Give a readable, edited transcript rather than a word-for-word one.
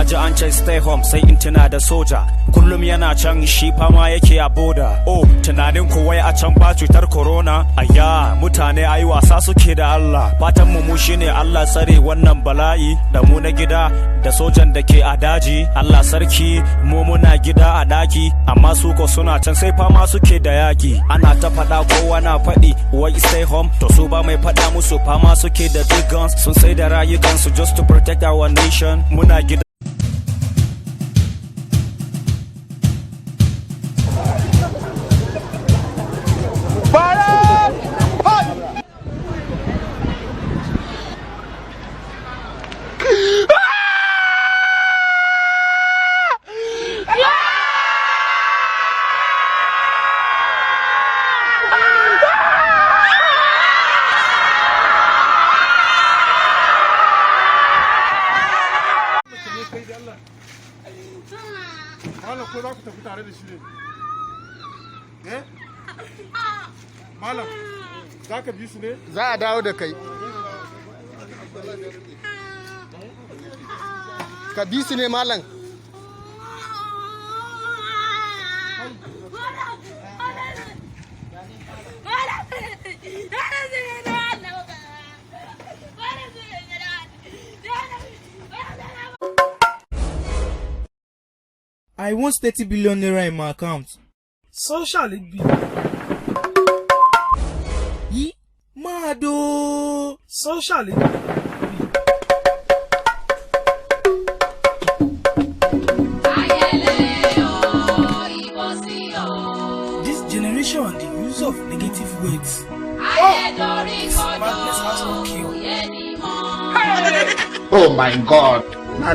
naji an ce stay home sai in tuna da soja kullum yana can shi fama yake a boda. Oh tunanin ku wai a can ba cutar corona? Ayya mutane ayi wasa suke da Allah. Fatan mu shine Allah tsare wannan bala'i da mu na gida da sojan da ke a daji. Allah sarki mu muna gida a daki amma su ko suna can sai fama suke da yaki. Ana ta faɗa kowa na faɗi wai stay home to su ba mai faɗa musu fama suke da big guns sun sai da rayukansu just to protect our nation. Muna gida Malam ko za ku tafi tare da shi ne? Eh? Malam, za ka bi su ne? Za a dawo da kai. Ka bi su ne malam? I want 30 billion naira in my account. So shall it be. Yi? Mado! So shall it be. This generation and the use of negative words. This madness has no cure. Oh my God.